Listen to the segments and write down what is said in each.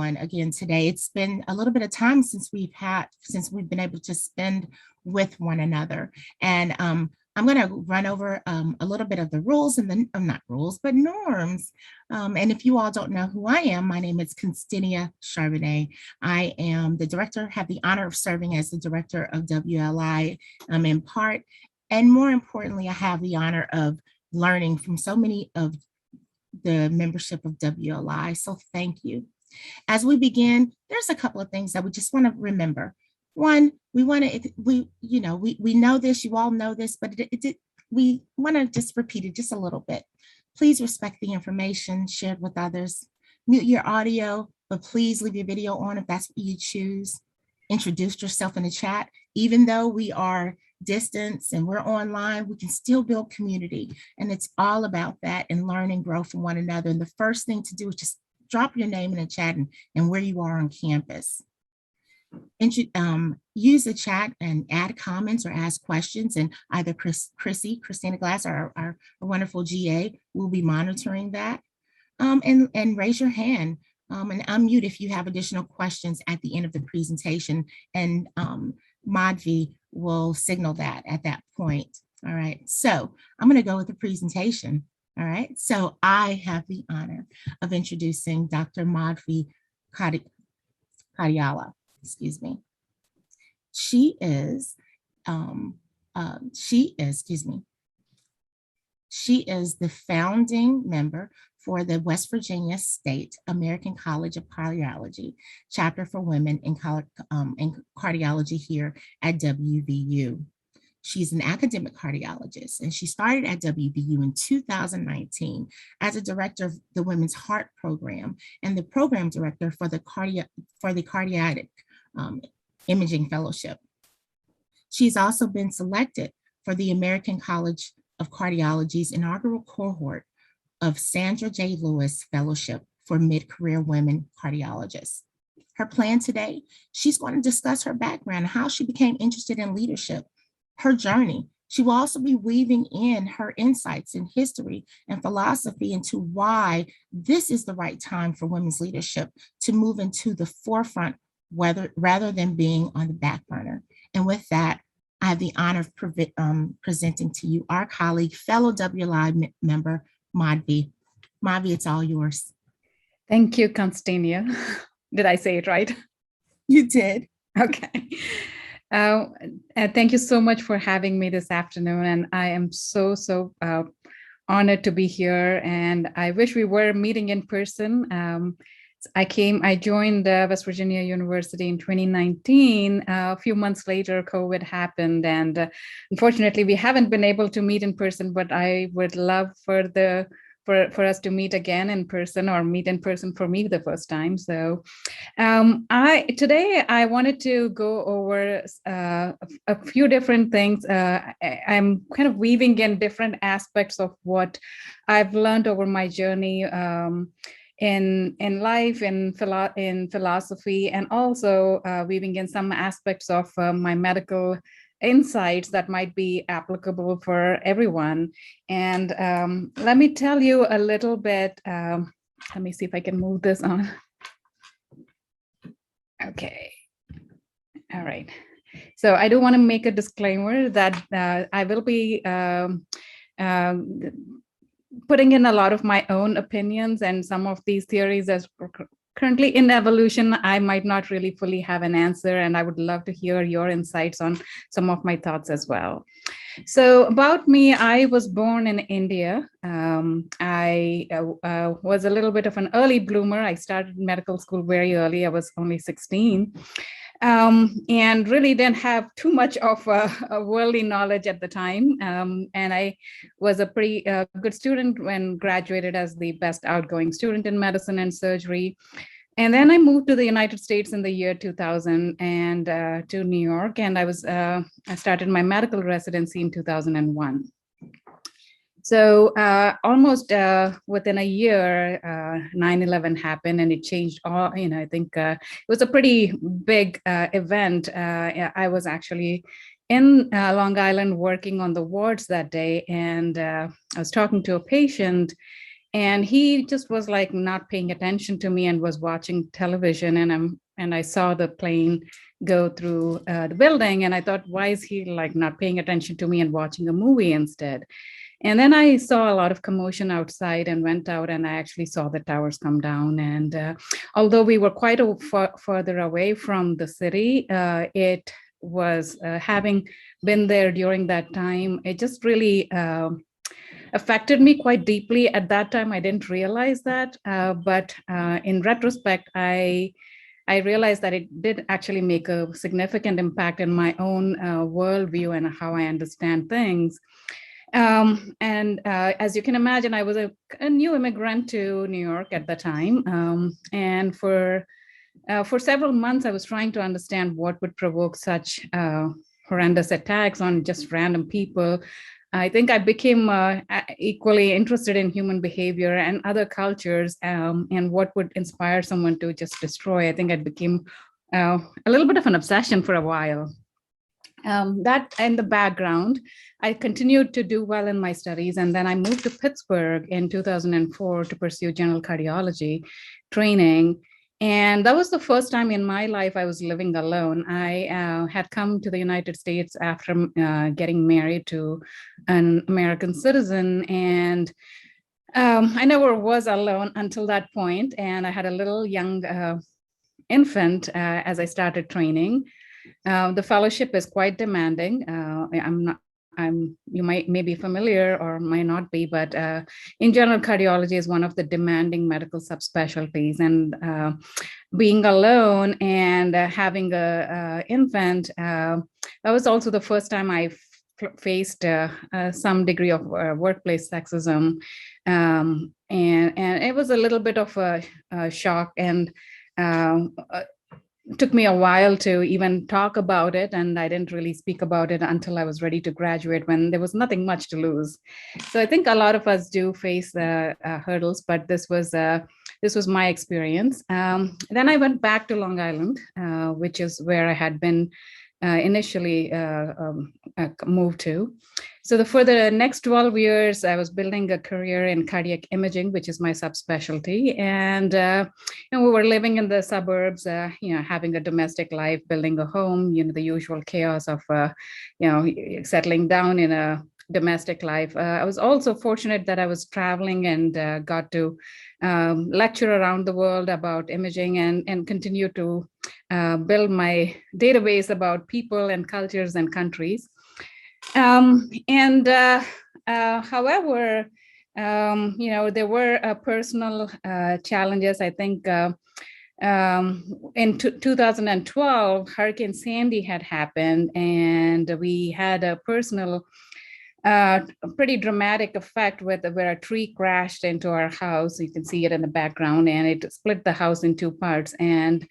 Again today. It's been a little bit of time since we've been able to spend with one another. And I'm going to run over a little bit of the rules and then not rules, but norms. And if you all don't know who I am, my name is Constantia Charbonnet. I am the director, have the honor of serving as the director of WLI in part. And more importantly, I have the honor of learning from so many of the membership of WLI. So thank you. As we begin, there's a couple of things that we just want to remember. One, we want to, we know this, you all know this, but we want to just repeat it just a little bit. Please respect the information shared with others. Mute your audio, but please leave your video on if that's what you choose. Introduce yourself in the chat. Even though we are distance and we're online, we can still build community. And it's all about that and learn and grow from one another. And the first thing to do is just drop your name in the chat and where you are on campus. Use the chat and add comments or ask questions, and either Christina Glass, our wonderful GA, will be monitoring that. And raise your hand and unmute if you have additional questions at the end of the presentation, and Madhavi will signal that at that point. All right, so I'm going to go with the presentation. All right, so I have the honor of introducing Dr. Madhavi Kadiala. Excuse me. She is the founding member for the West Virginia State American College of Cardiology, chapter for women in cardiology here at WVU. She's an academic cardiologist, and she started at WVU in 2019 as a director of the Women's Heart Program and the program director for the Cardiac Imaging Fellowship. She's also been selected for the American College of Cardiology's inaugural cohort of Sandra J. Lewis Fellowship for Mid-Career Women Cardiologists. Her plan today, she's going to discuss her background, how she became interested in leadership, her journey. She will also be weaving in her insights in history and philosophy into why this is the right time for women's leadership to move into the forefront rather than being on the back burner. And with that, I have the honor of presenting to you our colleague, fellow WLI member, Madhavi. Madhavi, it's all yours. Thank you, Constantia. Did I say it right? You did. Okay. Thank you so much for having me this afternoon. And I am so honored to be here. And I wish we were meeting in person. I joined West Virginia University in 2019. A few months later, COVID happened. And unfortunately, we haven't been able to meet in person, but I would love for us to meet again in person, or meet in person for me the first time. So today I wanted to go over a few different things. I'm kind of weaving in different aspects of what I've learned over my journey in life, in philosophy, and also weaving in some aspects of my medical insights that might be applicable for everyone. And let me tell you a little bit. Let me see if I can move this on. Okay. All right. So I do want to make a disclaimer that I will be putting in a lot of my own opinions, and some of these theories as currently in evolution, I might not really fully have an answer, and I would love to hear your insights on some of my thoughts as well. So about me, I was born in India. I was a little bit of an early bloomer. I started medical school very early. I was only 16. And really didn't have too much of a worldly knowledge at the time. And I was a pretty good student when graduated as the best outgoing student in medicine and surgery. And then I moved to the United States in the year 2000 and to New York. And I started my medical residency in 2001. So almost within a year, 9/11 happened, and it changed all, I think it was a pretty big event. I was actually in Long Island working on the wards that day, and I was talking to a patient, And he just was like not paying attention to me and was watching television. And I saw the plane go through the building, and I thought, why is he like not paying attention to me and watching a movie instead? And then I saw a lot of commotion outside and went out, and I actually saw the towers come down. And although we were quite further away from the city, it was having been there during that time, it just really affected me quite deeply. At that time, I didn't realize that, but in retrospect, I realized that it did actually make a significant impact in my own worldview and how I understand things. And as you can imagine, I was a new immigrant to New York at the time, and for several months, I was trying to understand what would provoke such horrendous attacks on just random people. I think I became equally interested in human behavior and other cultures, and what would inspire someone to just destroy. I think I became a little bit of an obsession for a while. That in the background, I continued to do well in my studies, and then I moved to Pittsburgh in 2004 to pursue general cardiology training. And that was the first time in my life I was living alone. I had come to the United States after getting married to an American citizen, and I never was alone until that point. And I had a little young infant as I started training. The fellowship is quite demanding. You may be familiar or might not be, but in general, cardiology is one of the demanding medical subspecialties. And being alone and having a infant, that was also the first time I faced some degree of workplace sexism. And it was a little bit of a shock, and took me a while to even talk about it, and I didn't really speak about it until I was ready to graduate, when there was nothing much to lose. So I think a lot of us do face hurdles, but this was my experience. Then I went back to Long Island, which is where I had been initially moved to. So for the next 12 years, I was building a career in cardiac imaging, which is my subspecialty. And we were living in the suburbs, having a domestic life, building a home, the usual chaos of, settling down in a domestic life. I was also fortunate that I was traveling and got to lecture around the world about imaging, and continue to build my database about people and cultures and countries. However, there were personal challenges. I think in 2012, Hurricane Sandy had happened, and we had a personal, pretty dramatic effect where a tree crashed into our house. You can see it in the background, and it split the house in two parts. And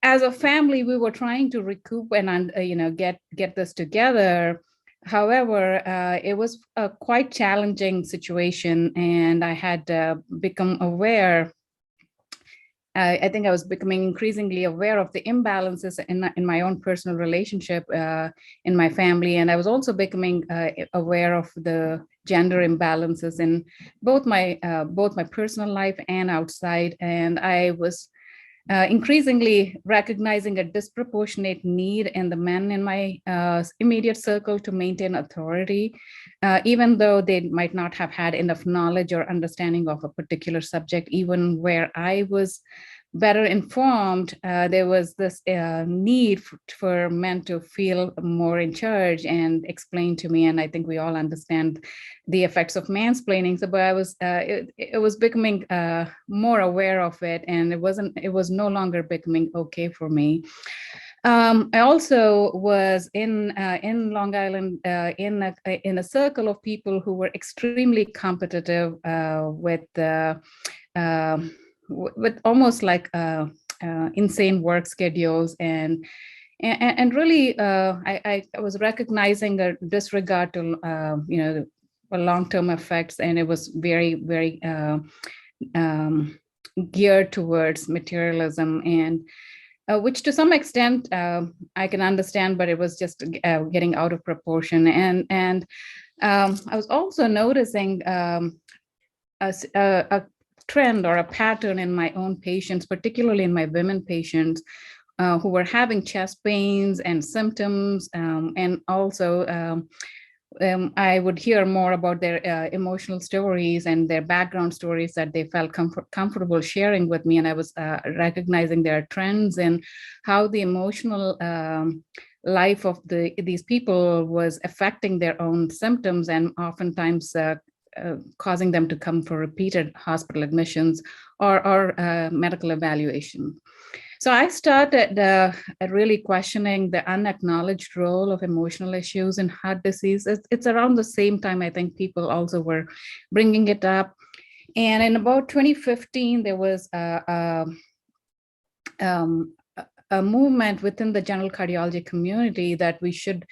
as a family, we were trying to recoup and get this together. However, it was a quite challenging situation, and I had become aware. I think I was becoming increasingly aware of the imbalances in my own personal relationship in my family, and I was also becoming aware of the gender imbalances in both my personal life and outside. And I was increasingly recognizing a disproportionate need in the men in my immediate circle to maintain authority, even though they might not have had enough knowledge or understanding of a particular subject. Even where I was better informed, there was this need for men to feel more in charge and explain to me. And I think we all understand the effects of mansplaining. So, but I was, it was becoming more aware of it, and it was no longer becoming okay for me. I also was in Long Island in a circle of people who were extremely competitive with almost like insane work schedules, and really I was recognizing a disregard to long-term effects, and it was very, very geared towards materialism, and which to some extent I can understand, but it was just getting out of proportion. And I was also noticing a trend or a pattern in my own patients, particularly in my women patients, who were having chest pains and symptoms, and also I would hear more about their emotional stories and their background stories that they felt comfortable sharing with me. And I was recognizing their trends and how the emotional life of these people was affecting their own symptoms, and oftentimes causing them to come for repeated hospital admissions or medical evaluation. So I started really questioning the unacknowledged role of emotional issues in heart disease. It's around the same time I think people also were bringing it up. And in about 2015, there was a movement within the general cardiology community that we should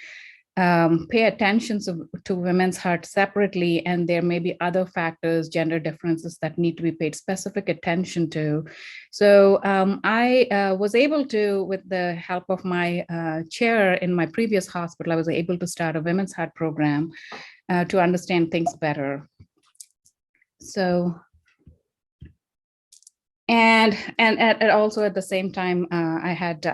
pay attention to women's heart separately, and there may be other factors, gender differences, that need to be paid specific attention to. So I was able to, with the help of my chair in my previous hospital, I was able to start a women's heart program to understand things better. So, and also at the same time, I had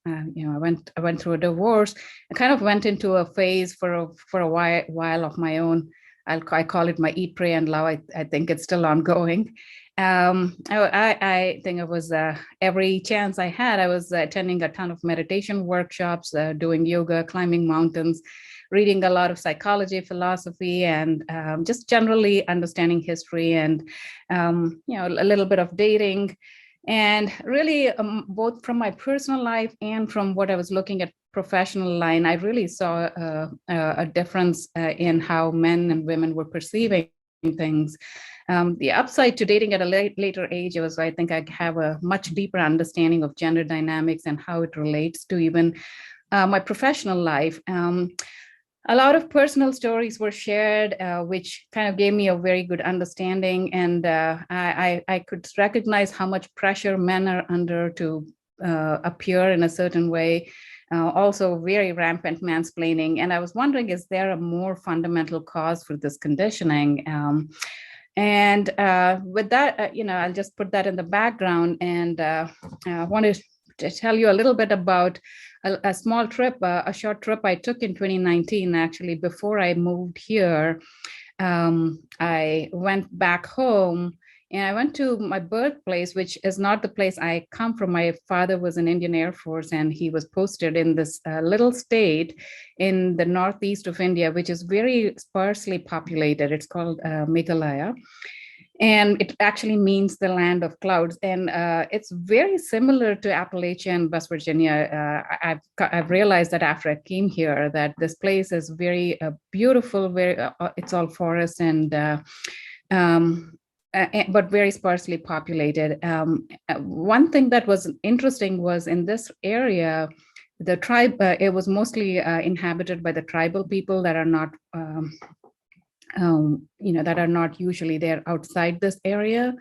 I went through a divorce. I kind of went into a phase for a while of my own. I call it my eat, pray, and love. I think it's still ongoing. I think it was every chance I had, I was attending a ton of meditation workshops, doing yoga, climbing mountains, reading a lot of psychology, philosophy, and just generally understanding history, and a little bit of dating. And really, both from my personal life and from what I was looking at professional line, I really saw a difference in how men and women were perceiving things. The upside to dating at a later age was, I think I have a much deeper understanding of gender dynamics and how it relates to even my professional life. A lot of personal stories were shared, which kind of gave me a very good understanding. And I could recognize how much pressure men are under to appear in a certain way. Also very rampant mansplaining. And I was wondering, is there a more fundamental cause for this conditioning? And with that, I'll just put that in the background. And I wanted to tell you a little bit about a small trip, a short trip I took in 2019, actually, before I moved here. I went back home and I went to my birthplace, which is not the place I come from. My father was in Indian Air Force, and he was posted in this little state in the northeast of India, which is very sparsely populated. It's called Meghalaya. And it actually means the land of clouds. And it's very similar to Appalachia and West Virginia. I've realized that after I came here, that this place is very beautiful, very, it's all forest and but very sparsely populated. One thing that was interesting was in this area, the tribe, it was mostly inhabited by the tribal people that are not that are not usually there outside this area.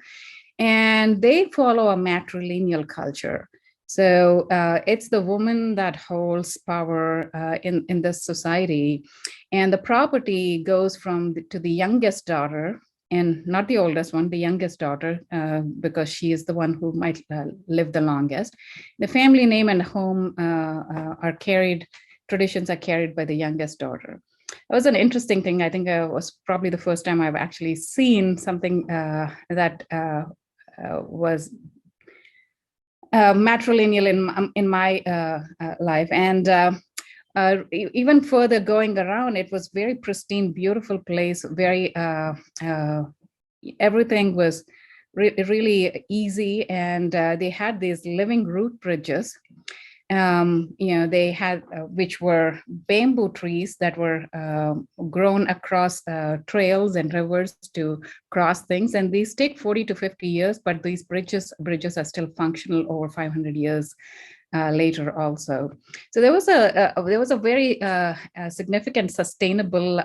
And they follow a matrilineal culture. So it's the woman that holds power in this society. And the property goes to the youngest daughter, and not the oldest one, the youngest daughter, because she is the one who might live the longest. The family name and home traditions are carried by the youngest daughter. It was an interesting thing. I think it was probably the first time I've actually seen something that was matrilineal in my life. And even further going around, it was very pristine, beautiful place. Very everything was really easy, and they had these living root bridges. They had, which were bamboo trees that were grown across trails and rivers to cross things. And these take 40 to 50 years, but these bridges are still functional over 500 years later also. So there was a very significant sustainable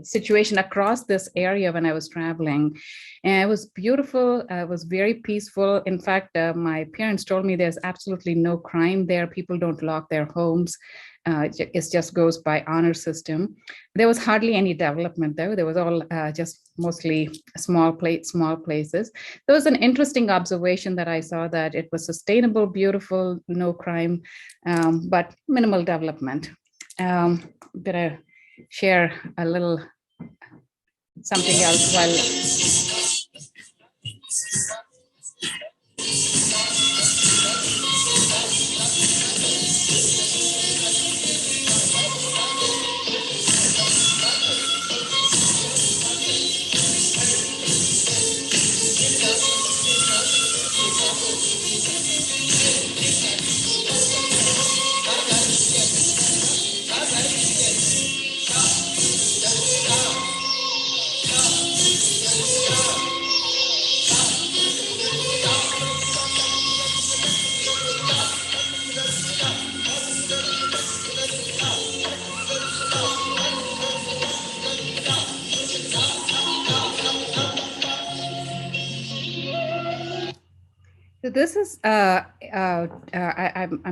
situation across this area when I was traveling. And it was beautiful. It was very peaceful. In fact, my parents told me there's absolutely no crime there. People don't lock their homes. It just goes by honor system. There was hardly any development though. There was all just mostly small places. There was an interesting observation that I saw, that it was sustainable, beautiful, no crime, but minimal development. I'm gonna share a little something else while. So this is, I'm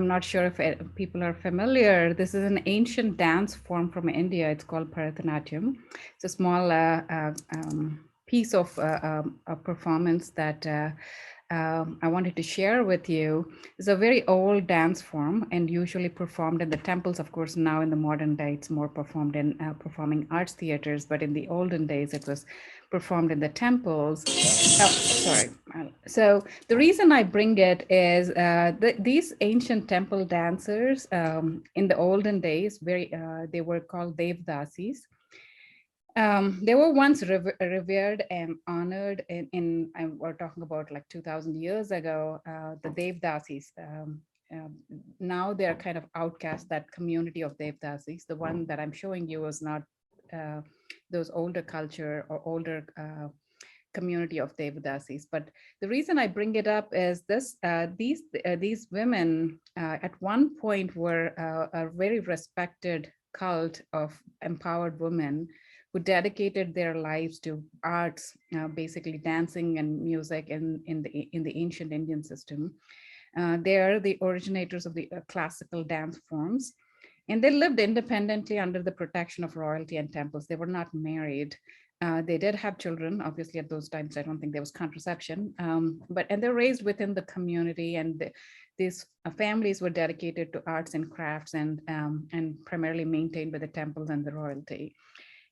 not sure if people are familiar. This is an ancient dance form from India. It's called Bharatanatyam. It's a small piece of a performance that I wanted to share with you. It's a very old dance form and usually performed in the temples. Of course, now in the modern day, it's more performed in performing arts theaters, but in the olden days, it was performed in the temples. Oh, sorry. So the reason I bring it is these ancient temple dancers in the olden days, they were called Devdasis. They were once revered and honored we're talking about like 2000 years ago, the Devdasis. Now they're kind of outcast, that community of Devdasis. The one that I'm showing you is not those older culture or older community of Devdasis. But the reason I bring it up is this: these women at one point were a very respected cult of empowered women who dedicated their lives to arts, basically dancing and music in the ancient Indian system. They are the originators of the classical dance forms, and they lived independently under the protection of royalty and temples. They were not married. They did have children, obviously at those times. I don't think there was contraception, and they're raised within the community, and these families were dedicated to arts and crafts, and primarily maintained by the temples and the royalty.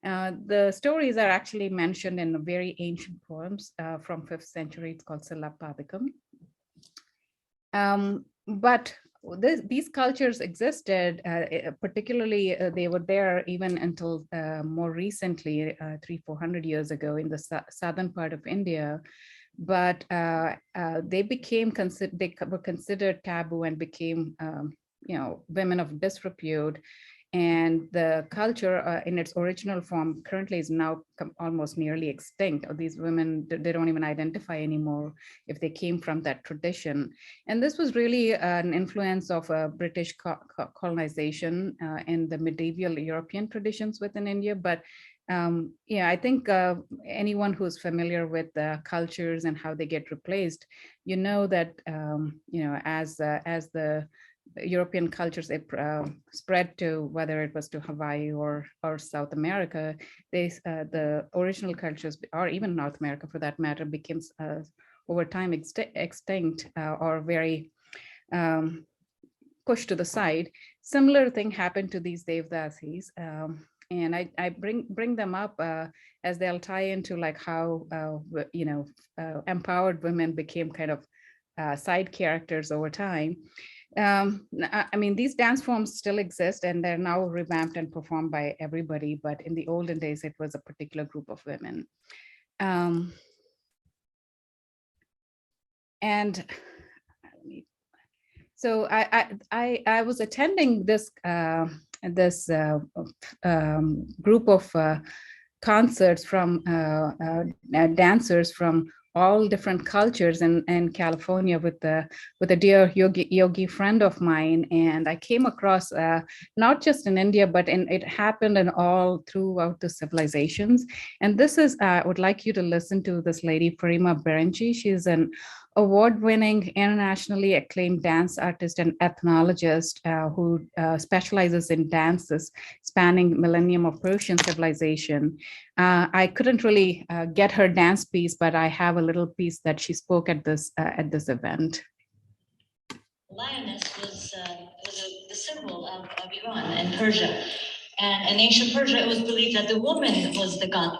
The stories are actually mentioned in very ancient poems from 5th century. It's called Silapadikam. But these cultures existed, particularly they were there even until more recently, 300-400 years ago in the southern part of India. But they were considered taboo and became, women of disrepute. And the culture in its original form currently is now almost nearly extinct. These women, they don't even identify anymore if they came from that tradition. And this was really an influence of British colonization and the medieval European traditions within India. But I think anyone who's familiar with the cultures and how they get replaced, that, as the European cultures spread to, whether it was to Hawaii or South America, the original cultures, or even North America for that matter, became over time extinct or very pushed to the side. Similar thing happened to these Devdasis. And I bring them up as they'll tie into like how empowered women became kind of side characters over time. I mean, these dance forms still exist and they're now revamped and performed by everybody, but in the olden days, it was a particular group of women. And so I was attending this group of concerts from dancers from all different cultures in California with a dear yogi friend of mine, and I came across not just in India, but it happened in all throughout the civilizations. And this is I would like you to listen to this lady, Farima Berenji. She's an award-winning, internationally acclaimed dance artist and ethnologist who specializes in dances spanning millennium of Persian civilization. I couldn't really get her dance piece, but I have a little piece that she spoke at this event. Lioness was the symbol of Iran and Persia. And in ancient Persia, it was believed that the woman was the god.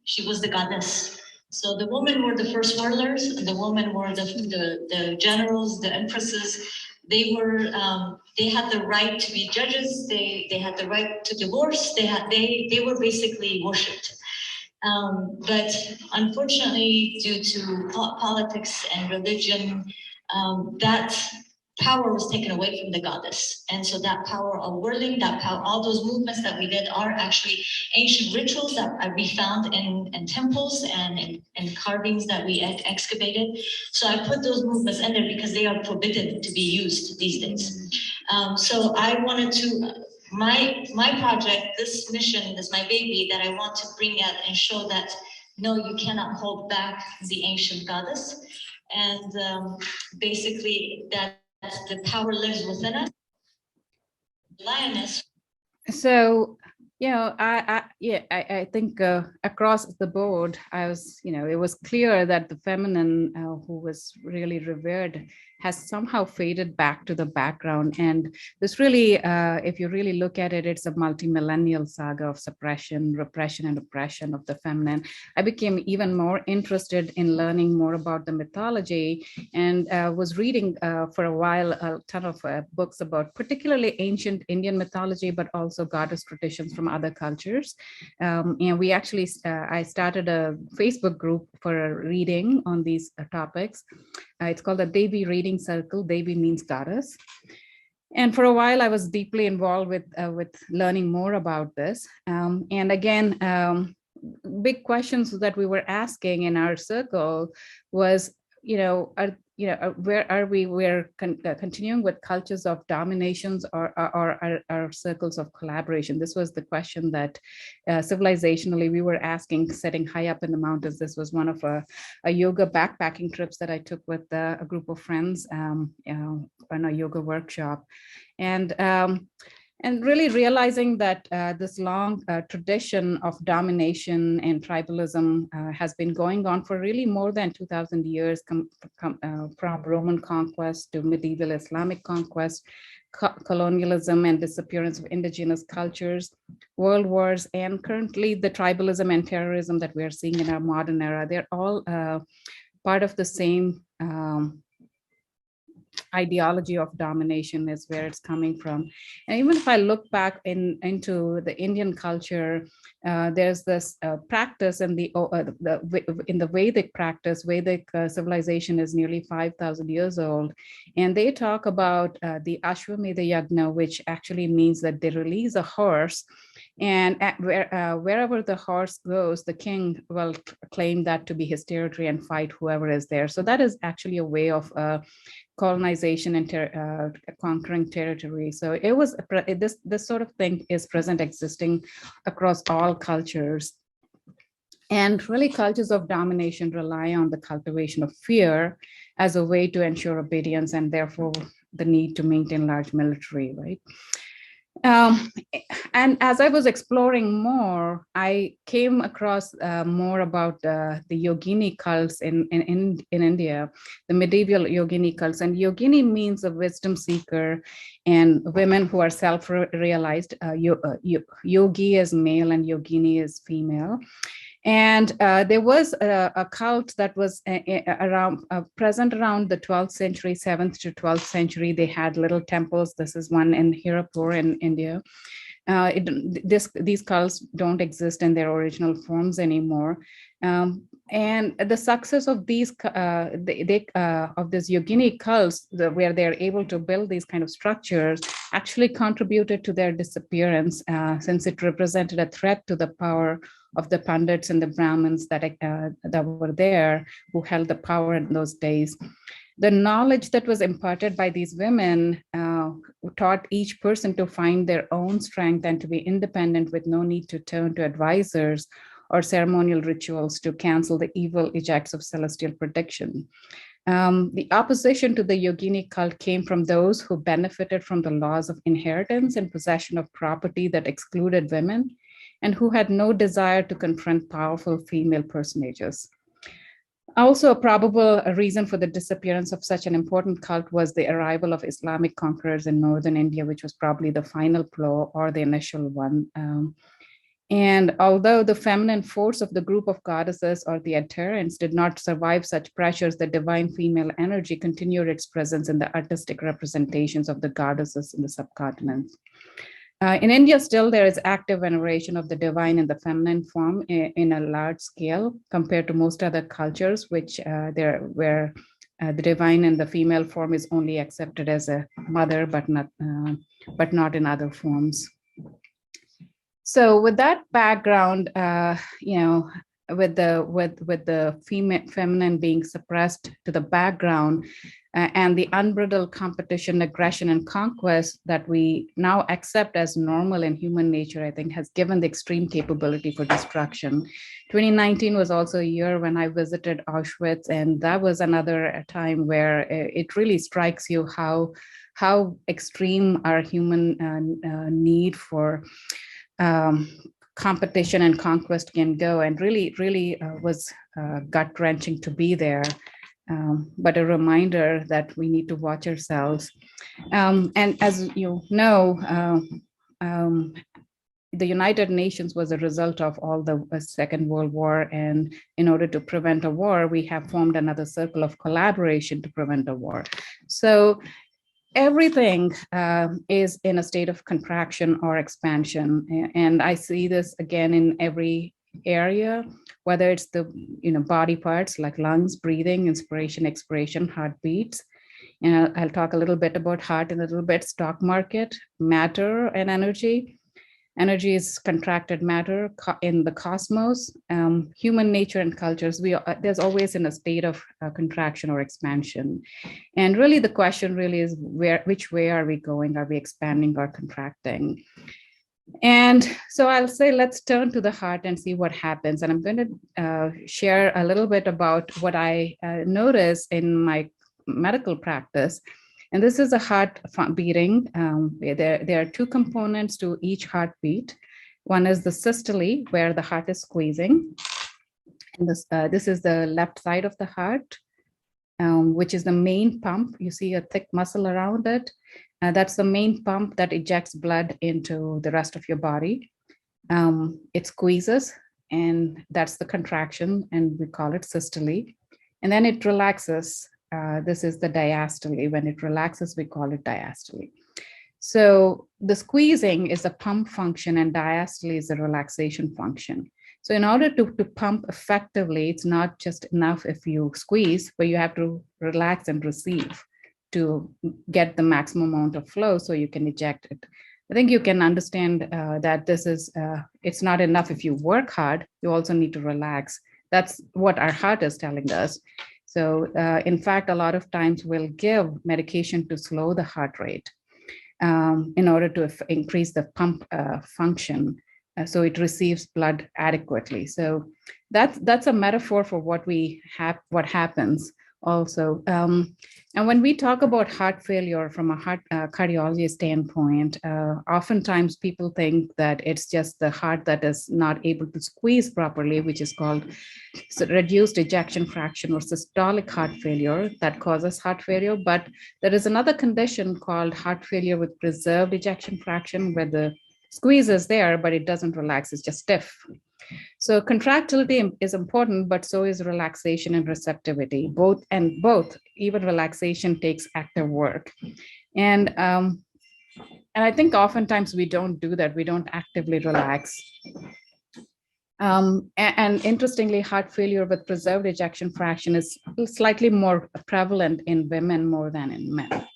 She was the goddess. So the women were the first rulers. The women were the generals, the empresses. They had the right to be judges. They had the right to divorce. They were basically worshipped. But unfortunately, due to politics and religion, that power was taken away from the goddess. And so that power of whirling, that power, all those movements that we did are actually ancient rituals that we found in temples and in carvings that we excavated. So I put those movements in there because they are forbidden to be used these days. So I wanted to, my project, this mission is my baby that I want to bring out and show that, no, you cannot hold back the ancient goddess. And basically that the power lives within us. Lioness. So, I think across the board, it was clear that the feminine, who was really revered, has somehow faded back to the background. And this really, if you really look at it, it's a multi-millennial saga of suppression, repression, and oppression of the feminine. I became even more interested in learning more about the mythology, and was reading for a while a ton of books about particularly ancient Indian mythology, but also goddess traditions from other cultures. And we actually, I started a Facebook group for reading on these topics. It's called the Devi Reading Circle. Devi means goddess. And for a while, I was deeply involved with learning more about this. And again, big questions that we were asking in our circle was, where are we? We're continuing with cultures of dominations, or are circles of collaboration? This was the question that civilizationally we were asking, sitting high up in the mountains. This was one of a yoga backpacking trips that I took with a group of friends on a yoga workshop. And really realizing that this long tradition of domination and tribalism has been going on for really more than 2,000 years, from Roman conquest to medieval Islamic conquest, colonialism and disappearance of indigenous cultures, world wars, and currently the tribalism and terrorism that we are seeing in our modern era. They're all part of the same ideology of domination is where it's coming from. And even if I look back into the Indian culture, there's this practice in in the Vedic practice. Vedic civilization is nearly 5,000 years old, and they talk about the Ashwamedha Yagna, which actually means that they release a horse, and wherever the horse goes, the king will claim that to be his territory and fight whoever is there. So that is actually a way of colonization and conquering territory. So it was this sort of thing is present, existing across all cultures. And really, cultures of domination rely on the cultivation of fear as a way to ensure obedience, and therefore the need to maintain large military, right? And as I was exploring more, I came across more about the yogini cults in India, the medieval yogini cults. And yogini means a wisdom seeker and women who are self-realized. Yogi is male and yogini is female. And there was a cult that was present around the 12th century, 7th to 12th century. They had little temples. This is one in Hirapur in India. These cults don't exist in their original forms anymore. And the success of these of these yogini cults, where they're able to build these kind of structures, actually contributed to their disappearance, since it represented a threat to the power of the Pandits and the Brahmins that were there, who held the power in those days. The knowledge that was imparted by these women taught each person to find their own strength and to be independent, with no need to turn to advisors or ceremonial rituals to cancel the evil ejects of celestial prediction. The opposition to the yogini cult came from those who benefited from the laws of inheritance and possession of property that excluded women, and who had no desire to confront powerful female personages. Also, a probable reason for the disappearance of such an important cult was the arrival of Islamic conquerors in northern India, which was probably the final blow or the initial one. And although the feminine force of the group of goddesses or the adherents did not survive such pressures, the divine female energy continued its presence in the artistic representations of the goddesses in the subcontinent. In India, still there is active veneration of the divine in the feminine form in a large scale compared to most other cultures, where the divine in the female form is only accepted as a mother, but not in other forms. So, with that background, with the feminine being suppressed to the background, and the unbridled competition, aggression, and conquest that we now accept as normal in human nature, I think has given the extreme capability for destruction. 2019 was also a year when I visited Auschwitz, and that was another time where it really strikes you how extreme our human need for competition and conquest can go, and really was gut-wrenching to be there. But a reminder that we need to watch ourselves. And as you know, the United Nations was a result of all the Second World War. And in order to prevent a war, we have formed another circle of collaboration to prevent a war. So everything is in a state of contraction or expansion. And I see this again in every area, whether it's the body parts like lungs, breathing, inspiration, expiration, heartbeats. And I'll talk a little bit about heart in a little bit. Stock market, matter, and energy. Energy is contracted matter in the cosmos. Human nature and cultures, there's always in a state of contraction or expansion. And really the question really is, which way are we going? Are we expanding or contracting? And so I'll say, let's turn to the heart and see what happens. And I'm going to share a little bit about what I notice in my medical practice. And this is a heart beating. There are two components to each heartbeat. One is the systole, where the heart is squeezing. And this is the left side of the heart, which is the main pump. You see a thick muscle around it. That's the main pump that ejects blood into the rest of your body. It squeezes, and that's the contraction, and we call it systole. And then it relaxes. This is the diastole. When it relaxes, we call it diastole. So the squeezing is a pump function, and diastole is a relaxation function. So in order to pump effectively, it's not just enough if you squeeze, but you have to relax and receive to get the maximum amount of flow so you can eject it. I think you can understand that this is, it's not enough if you work hard, you also need to relax. That's what our heart is telling us. So in fact, a lot of times we'll give medication to slow the heart rate in order to increase the pump function so it receives blood adequately. So that's a metaphor for what happens also. And when we talk about heart failure from a heart cardiology standpoint, oftentimes people think that it's just the heart that is not able to squeeze properly, which is called reduced ejection fraction or systolic heart failure that causes heart failure. But there is another condition called heart failure with preserved ejection fraction, where the squeeze is there, but it doesn't relax, it's just stiff. So contractility is important, but so is relaxation and receptivity. Both, even relaxation takes active work. And And I think oftentimes we don't do that. We don't actively relax. And interestingly, heart failure with preserved ejection fraction is slightly more prevalent in women more than in men.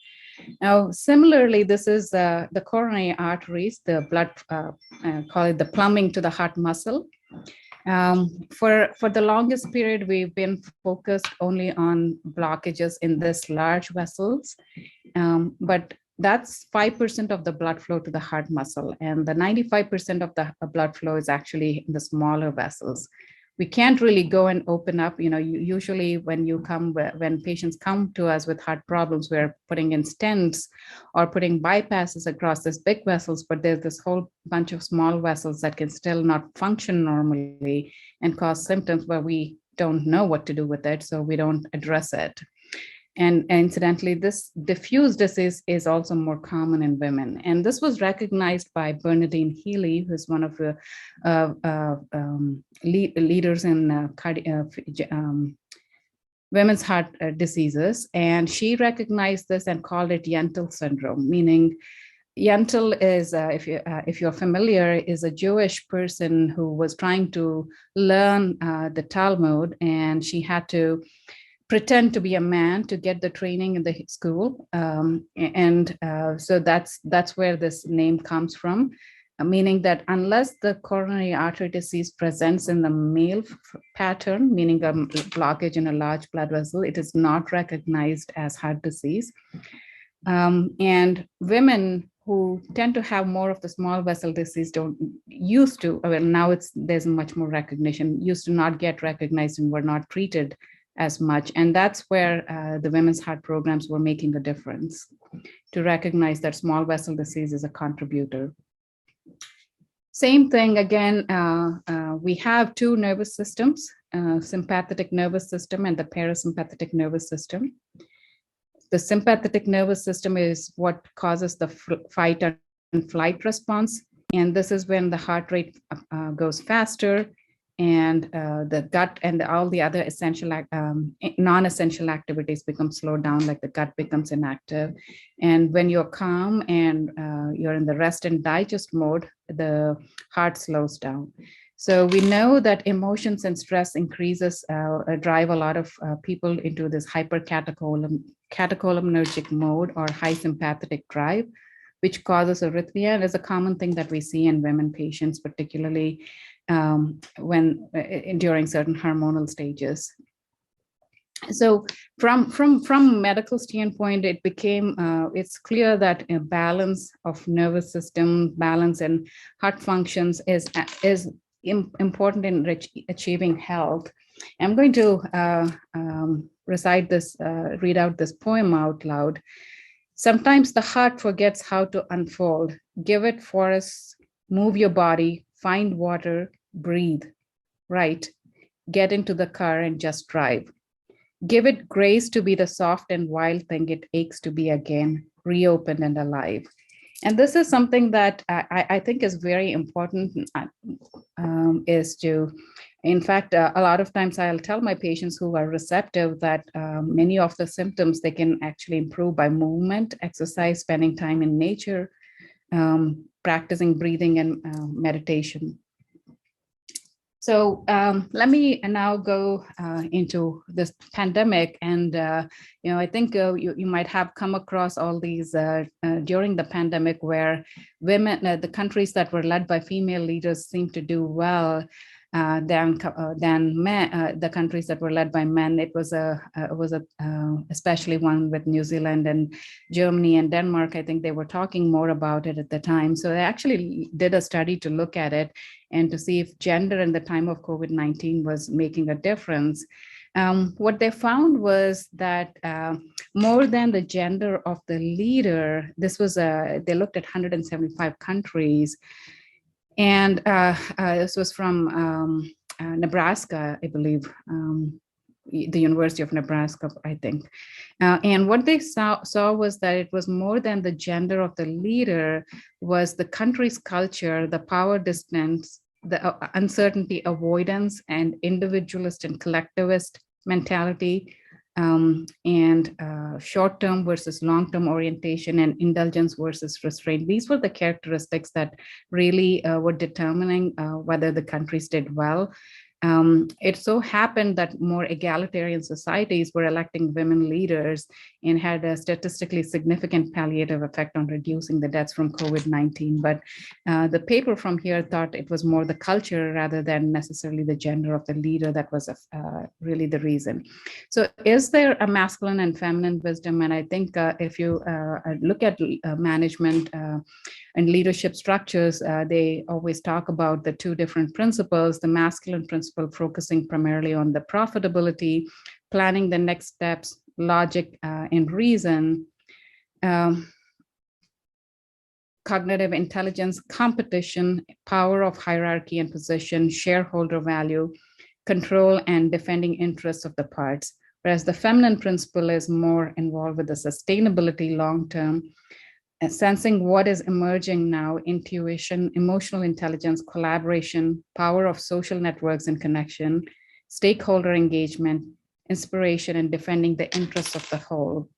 Now, similarly, this is the coronary arteries, the blood, call it the plumbing to the heart muscle. For the longest period, we've been focused only on blockages in this large vessels, but that's 5% of the blood flow to the heart muscle, and the 95% of the blood flow is actually in the smaller vessels. We can't really go and open up, usually when patients come to us with heart problems, we're putting in stents or putting bypasses across these big vessels, but there's this whole bunch of small vessels that can still not function normally and cause symptoms where we don't know what to do with it, so we don't address it. And incidentally, this diffuse disease is also more common in women. And this was recognized by Bernadine Healy, who's one of the leaders in women's heart diseases. And she recognized this and called it Yentl syndrome, meaning Yentl is, if you're familiar, is a Jewish person who was trying to learn the Talmud, and she had to pretend to be a man to get the training in the school. So that's where this name comes from, meaning that unless the coronary artery disease presents in the male pattern, meaning a blockage in a large blood vessel, it is not recognized as heart disease. And women who tend to have more of the small vessel disease now there's much more recognition, used to not get recognized and were not treated as much. And that's where the women's heart programs were making a difference, to recognize that small vessel disease is a contributor. Same thing again, we have two nervous systems, sympathetic nervous system and the parasympathetic nervous system. The sympathetic nervous system is what causes the fight and flight response. And this is when the heart rate goes faster, and the gut and all the other essential non-essential activities become slowed down, like the gut becomes inactive. And when you're calm and you're in the rest and digest mode, the heart slows down. So we know that emotions and stress increases drive a lot of people into this catecholaminergic mode or high sympathetic drive, which causes arrhythmia. And is a common thing that we see in women patients, particularly during certain hormonal stages. So from medical standpoint, it became it's clear that a balance of nervous system, balance and heart functions is important in achieving health. I'm going to read out this poem out loud. Sometimes the heart forgets how to unfold. Give it forests, move your body, find water, breathe, right? Get into the car and just drive. Give it grace to be the soft and wild thing it aches to be again, reopened and alive. And this is something that I think is very important, in fact, a lot of times I'll tell my patients who are receptive that many of the symptoms, they can actually improve by movement, exercise, spending time in nature, practicing breathing and meditation. So let me now go into this pandemic. And, I think you might have come across all these during the pandemic, where women, the countries that were led by female leaders seem to do well than men, the countries that were led by men. It was especially one with New Zealand and Germany and Denmark. I think they were talking more about it at the time. So they actually did a study to look at it and to see if gender in the time of COVID-19 was making a difference. What they found was that more than the gender of the leader, this was they looked at 175 countries. And this was from Nebraska, I believe, the University of Nebraska, I think. And what they saw was that it was more than the gender of the leader, was the country's culture, the power distance, the uncertainty avoidance, and individualist and collectivist mentality, and short-term versus long-term orientation, and indulgence versus restraint. These were the characteristics that really were determining whether the countries did well. It so happened that more egalitarian societies were electing women leaders and had a statistically significant palliative effect on reducing the deaths from COVID-19. But the paper from here thought it was more the culture rather than necessarily the gender of the leader that was really the reason. So is there a masculine and feminine wisdom? And I think if you look at management and leadership structures, they always talk about the two different principles: the masculine principle focusing primarily on the profitability, planning the next steps, logic and reason, cognitive intelligence, competition, power of hierarchy and position, shareholder value, control, and defending interests of the parts. Whereas the feminine principle is more involved with the sustainability long-term, sensing what is emerging now, intuition, emotional intelligence, collaboration, power of social networks and connection, stakeholder engagement, inspiration, and defending the interests of the whole.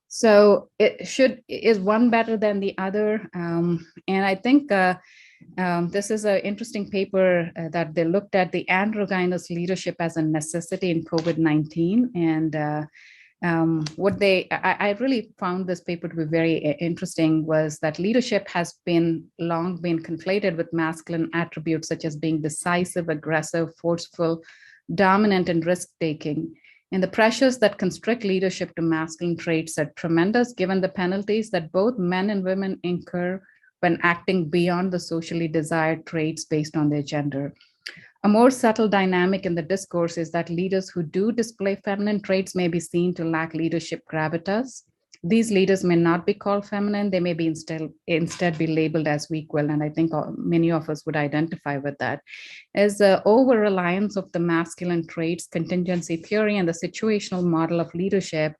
So is one better than the other? And I think this is an interesting paper that they looked at the androgynous leadership as a necessity in COVID-19. And I really found this paper to be very interesting was that leadership has long been conflated with masculine attributes such as being decisive, aggressive, forceful, dominant, and risk-taking. And the pressures that constrict leadership to masculine traits are tremendous given the penalties that both men and women incur when acting beyond the socially desired traits based on their gender. A more subtle dynamic in the discourse is that leaders who do display feminine traits may be seen to lack leadership gravitas. These leaders may not be called feminine, they may be instead be labeled as weak willed, and I think many of us would identify with that. As the over-reliance of the masculine traits, contingency theory, and the situational model of leadership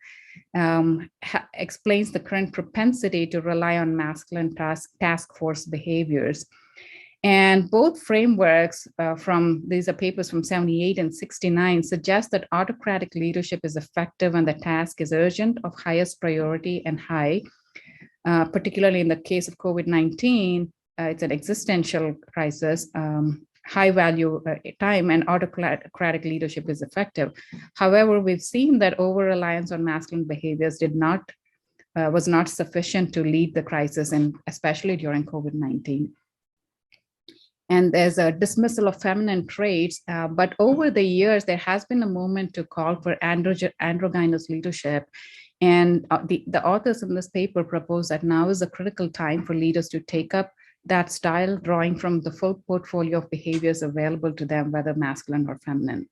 explains the current propensity to rely on masculine task force behaviors. And both frameworks these are papers from 78 and 69, suggest that autocratic leadership is effective when the task is urgent, of highest priority and high. Particularly in the case of COVID-19, it's an existential crisis, high value time, and autocratic leadership is effective. However, we've seen that over-reliance on masculine behaviors was not sufficient to lead the crisis, and especially during COVID-19. And there's a dismissal of feminine traits, but over the years, there has been a movement to call for androgynous leadership. And the authors in this paper propose that now is a critical time for leaders to take up that style, drawing from the full portfolio of behaviors available to them, whether masculine or feminine.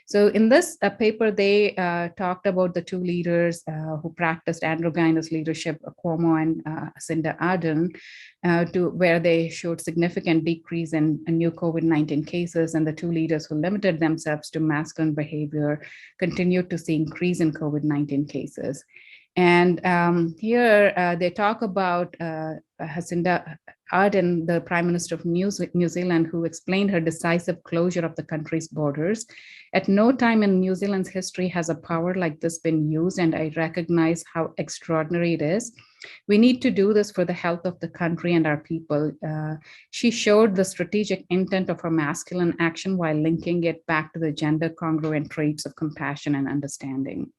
So in this paper, they talked about the two leaders who practiced androgynous leadership, Cuomo and Jacinda Ardern, where they showed significant decrease in new COVID-19 cases, and the two leaders who limited themselves to masculine behavior continued to see increase in COVID-19 cases. And here they talk about Jacinda Ardern, the Prime Minister of New Zealand, who explained her decisive closure of the country's borders. At no time in New Zealand's history has a power like this been used, and I recognize how extraordinary it is. We need to do this for the health of the country and our people. She showed the strategic intent of her masculine action while linking it back to the gender congruent traits of compassion and understanding.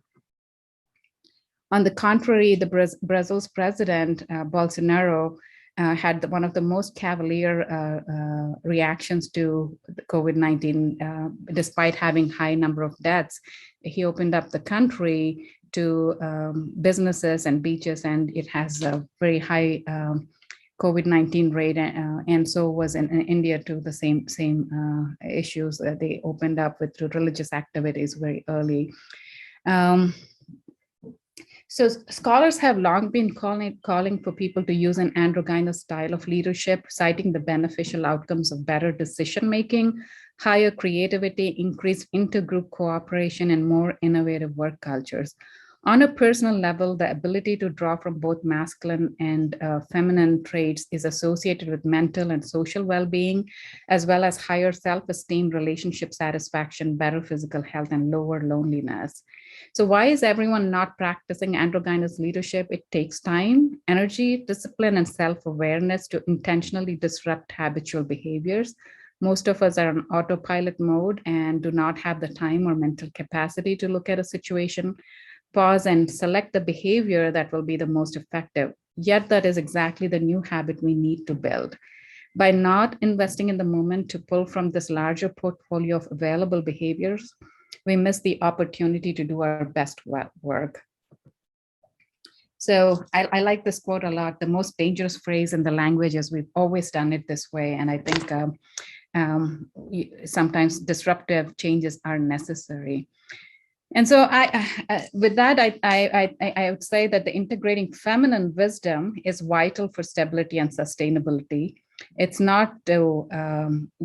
On the contrary, Brazil's president, Bolsonaro, had one of the most cavalier reactions to COVID-19, despite having high number of deaths. He opened up the country to businesses and beaches, and it has a very high COVID-19 rate, and so was in India too, the same issues. They opened up with religious activities very early. So scholars have long been calling for people to use an androgynous style of leadership, citing the beneficial outcomes of better decision-making, higher creativity, increased intergroup cooperation, and more innovative work cultures. On a personal level, the ability to draw from both masculine and feminine traits is associated with mental and social well-being, as well as higher self-esteem, relationship satisfaction, better physical health, and lower loneliness. So why is everyone not practicing androgynous leadership? It takes time, energy, discipline, and self-awareness to intentionally disrupt habitual behaviors. Most of us are on autopilot mode and do not have the time or mental capacity to look at a situation, pause, and select the behavior that will be the most effective. Yet that is exactly the new habit we need to build. By not investing in the moment to pull from this larger portfolio of available behaviors, we miss the opportunity to do our best work. So I like this quote a lot. The most dangerous phrase in the language is we've always done it this way. And I think sometimes disruptive changes are necessary. And so with that, I would say that the integrating feminine wisdom is vital for stability and sustainability. It's not to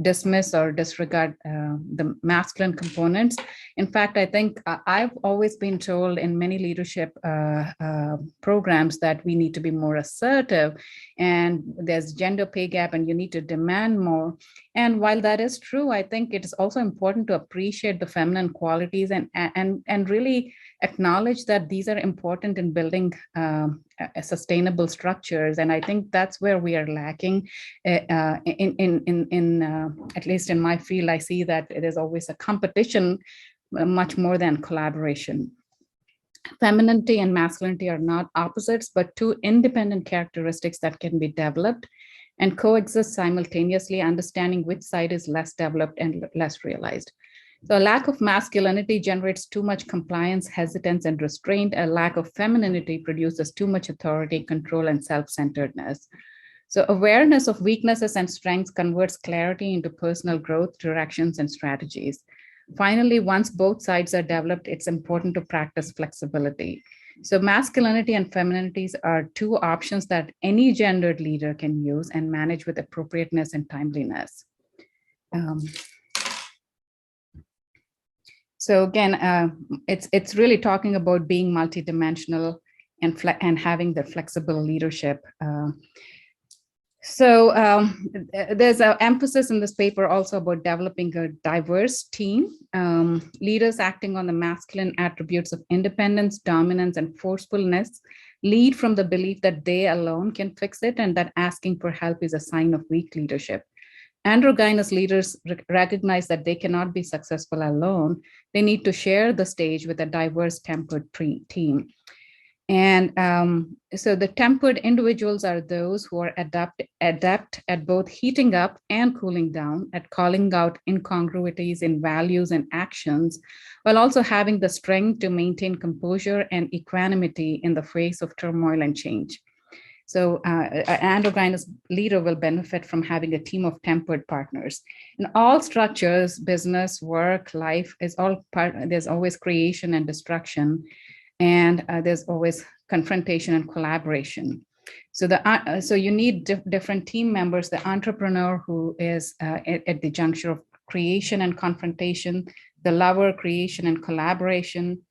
dismiss or disregard the masculine components. In fact, I think I've always been told in many leadership programs that we need to be more assertive, and there's gender pay gap and you need to demand more. And while that is true, I think it is also important to appreciate the feminine qualities and really acknowledge that these are important in building sustainable structures. And I think that's where we are lacking. At least in my field, I see that it is always a competition much more than collaboration. Femininity and masculinity are not opposites, but two independent characteristics that can be developed and coexist simultaneously, understanding which side is less developed and less realized. So a lack of masculinity generates too much compliance, hesitance, and restraint. A lack of femininity produces too much authority, control, and self-centeredness. So awareness of weaknesses and strengths converts clarity into personal growth, directions, and strategies. Finally, once both sides are developed, it's important to practice flexibility. So masculinity and femininities are two options that any gendered leader can use and manage with appropriateness and timeliness. So again, it's really talking about being multidimensional and having the flexible leadership. There's an emphasis in this paper also about developing a diverse team, leaders acting on the masculine attributes of independence, dominance, and forcefulness lead from the belief that they alone can fix it and that asking for help is a sign of weak leadership. Androgynous leaders recognize that they cannot be successful alone. They need to share the stage with a diverse tempered team. And so the tempered individuals are those who are adept at both heating up and cooling down, at calling out incongruities in values and actions, while also having the strength to maintain composure and equanimity in the face of turmoil and change. So an androgynous leader will benefit from having a team of tempered partners. In all structures, business, work, life is all part, there's always creation and destruction. And there's always confrontation and collaboration. So you need different team members, the entrepreneur who is at the juncture of creation and confrontation, the lover, creation and collaboration,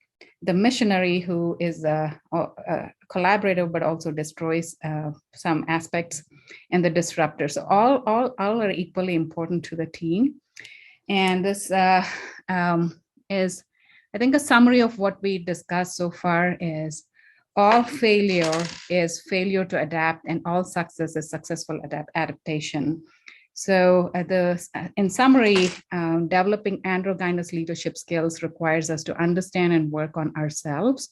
the missionary who is a collaborative but also destroys some aspects, and the disruptor. So all are equally important to the team. And this is, I think, a summary of what we discussed so far is all failure is failure to adapt, and all success is successful adaptation. So in summary, developing androgynous leadership skills requires us to understand and work on ourselves,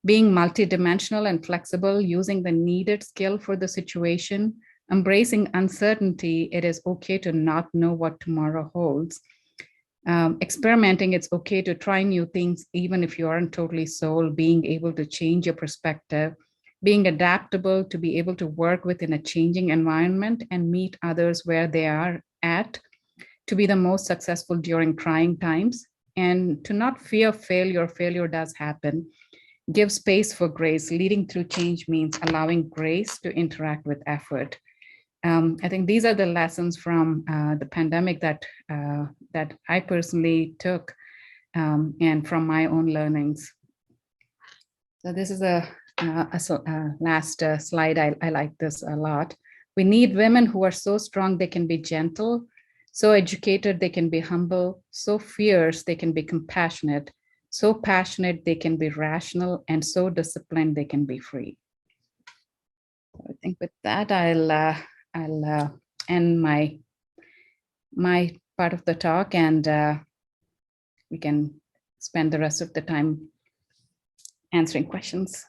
being multidimensional and flexible, using the needed skill for the situation, embracing uncertainty. It is okay to not know what tomorrow holds. Experimenting, it's okay to try new things, even if you aren't totally sold, being able to change your perspective, being adaptable to be able to work within a changing environment and meet others where they are at, to be the most successful during trying times, and to not fear failure. Failure does happen. Give space for grace. Leading through change means allowing grace to interact with effort. I think these are the lessons from the pandemic that I personally took and from my own learnings. So this is a last slide. I like this a lot. We need women who are so strong they can be gentle, so educated they can be humble, so fierce they can be compassionate, So passionate, they can be rational, and so disciplined, they can be free. I think with that, I'll end my part of the talk, and we can spend the rest of the time answering questions.